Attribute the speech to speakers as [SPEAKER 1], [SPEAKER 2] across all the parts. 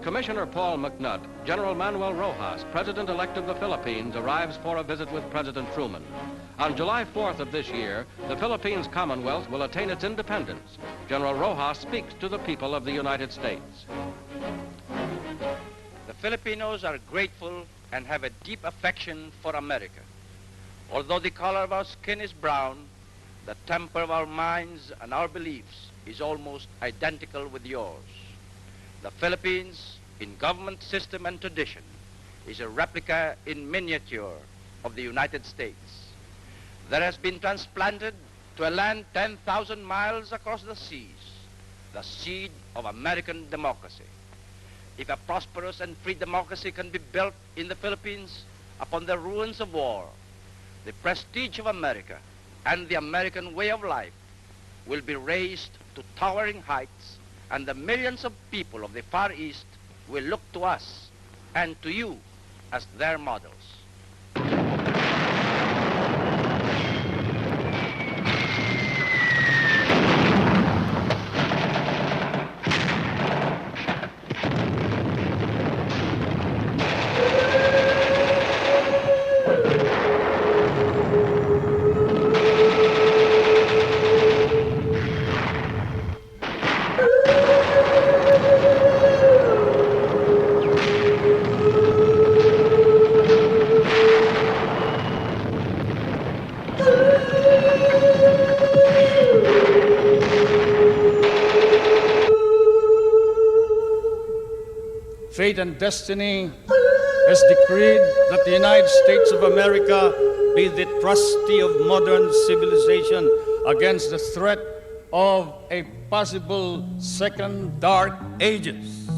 [SPEAKER 1] Commissioner Paul McNutt, General Manuel Rojas, President-elect of the Philippines, arrives for a visit with President Truman. On July 4th of this year, the Philippines Commonwealth will attain its independence. General Rojas speaks to the people of the United States.
[SPEAKER 2] The Filipinos are grateful and have a deep affection for America. Although the color of our skin is brown, the temper of our minds and our beliefs is almost identical with yours. The Philippines, in government system and tradition, is a replica in miniature of the United States. That has been transplanted to a land 10,000 miles across the seas, the seed of American democracy. If a prosperous and free democracy can be built in the Philippines upon the ruins of war, the prestige of America and the American way of life will be raised to towering heights, and the millions of people of the Far East will look to us and to you as their models.
[SPEAKER 3] Fate and destiny has decreed that the United States of America be the trustee of modern civilization against the threat of a possible second dark ages.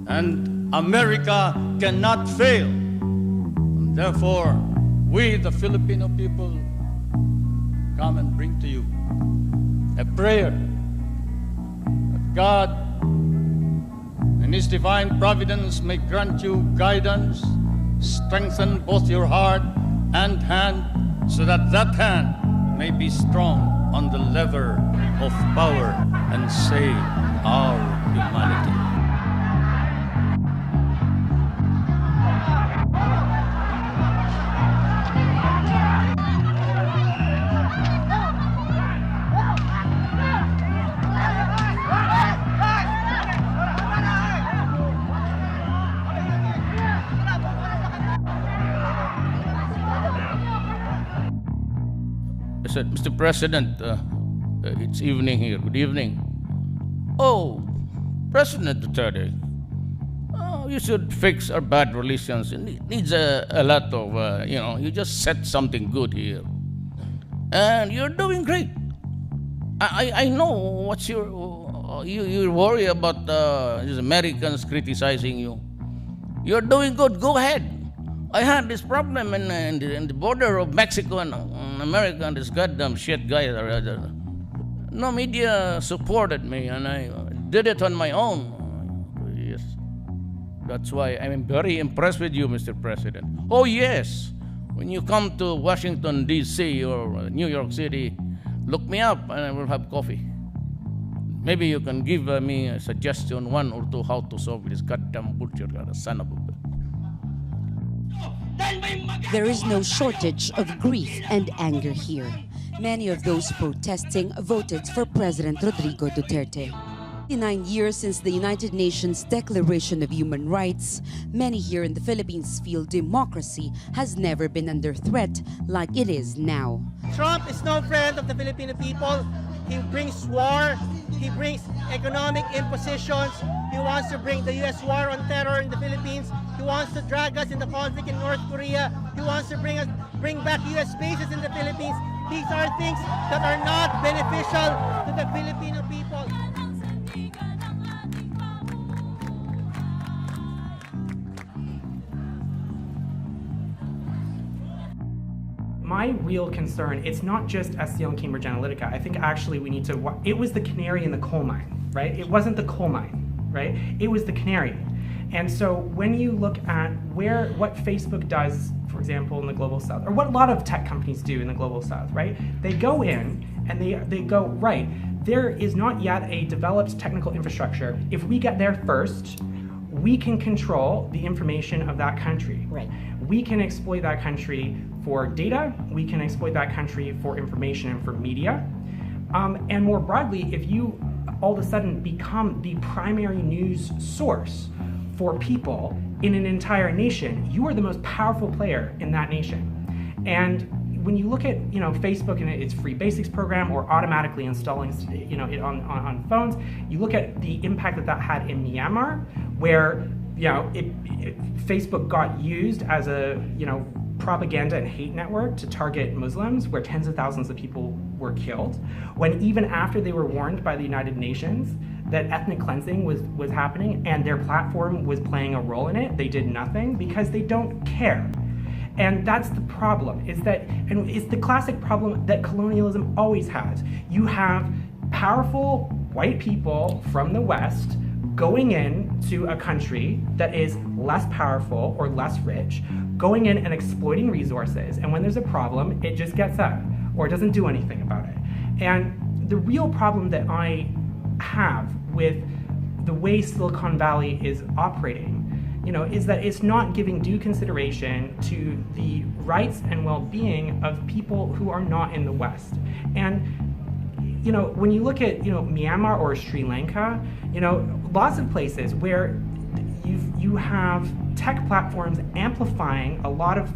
[SPEAKER 3] And America cannot fail. And therefore, we, the Filipino people, come and bring to you a prayer that God in His divine providence may grant you guidance, strengthen both your heart and hand, so that that hand may be strong on the lever of power and save our humanity.
[SPEAKER 4] I said, Mr. President, it's evening here. Good evening. Oh, President Duterte, you should fix our bad relations. It needs a lot of, you just said something good here. And you're doing great. I know what's your, you worry about these Americans criticizing you. You're doing good. Go ahead. I had this problem in the border of Mexico and America, and this goddamn shit guy. No media supported me, and I did it on my own. Yes, that's why I'm very impressed with you, Mr. President. Oh yes, when you come to Washington, D.C. or New York City, look me up and I will have coffee. Maybe you can give me a suggestion, one or two, how to solve this goddamn bullshit, son of a bitch.
[SPEAKER 5] There is no shortage of grief and anger here. Many of those protesting voted for President Rodrigo Duterte. 59 years since the United Nations Declaration of Human Rights, many here in the Philippines feel democracy has never been under threat like it is now.
[SPEAKER 6] Trump is no friend of the Filipino people. He brings war. He brings economic impositions. He wants to bring the U.S. war on terror in the Philippines. He wants to drag us in the conflict in North Korea. He wants to bring back U.S. bases in the Philippines. These are things that are not beneficial to the Filipino people.
[SPEAKER 7] My real concern, it's not just SCL and Cambridge Analytica. I think actually we need to, it was the canary in the coal mine, right? It wasn't the coal mine, right? It was the canary. And so when you look at what Facebook does, for example, in the Global South, or what a lot of tech companies do in the Global South, right? They go in and they go, right, there is not yet a developed technical infrastructure. If we get there first, we can control the information of that country.
[SPEAKER 5] Right.
[SPEAKER 7] We can exploit that country for data, we can exploit that country for information and for media. And more broadly, if you all of a sudden become the primary news source for people in an entire nation, you are the most powerful player in that nation. And when you look at Facebook and its free basics program, or automatically installing it on phones, you look at the impact that had in Myanmar, where Facebook got used as a propaganda and hate network to target Muslims, where tens of thousands of people were killed, when even after they were warned by the United Nations that ethnic cleansing was happening and their platform was playing a role in it, they did nothing because they don't care. And that's the problem, and it's the classic problem that colonialism always has. You have powerful white people from the West going into a country that is less powerful or less rich, going in and exploiting resources, and when there's a problem, it just gets up, or it doesn't do anything about it. And the real problem that I have with the way Silicon Valley is operating is that it's not giving due consideration to the rights and well-being of people who are not in the West. And when you look at Myanmar or Sri Lanka, lots of places where you have tech platforms amplifying a lot of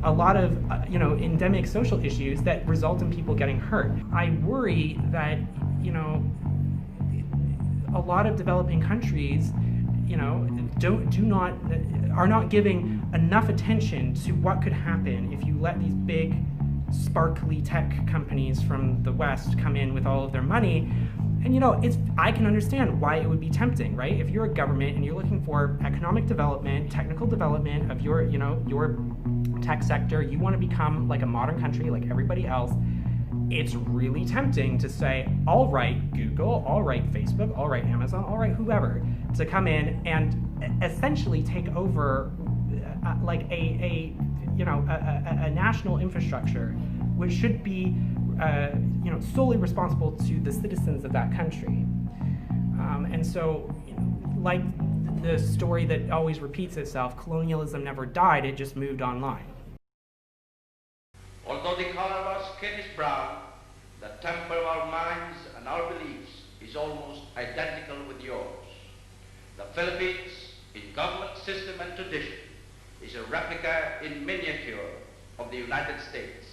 [SPEAKER 7] endemic social issues that result in people getting hurt. I worry that a lot of developing countries are not giving enough attention to what could happen if you let these big, sparkly tech companies from the West come in with all of their money. And I can understand why it would be tempting, right? If you're a government and you're looking for economic development, technical development of your tech sector, you want to become like a modern country like everybody else. It's really tempting to say, all right, Google, all right, Facebook, all right, Amazon, all right, whoever, to come in and essentially take over like a national infrastructure, which should be solely responsible to the citizens of that country. And so, like the story that always repeats itself, colonialism never died, it just moved online.
[SPEAKER 2] Although the color of our skin is brown, the temper of our minds and our beliefs is almost identical with yours. The Philippines, in government system and tradition, is a replica in miniature of the United States.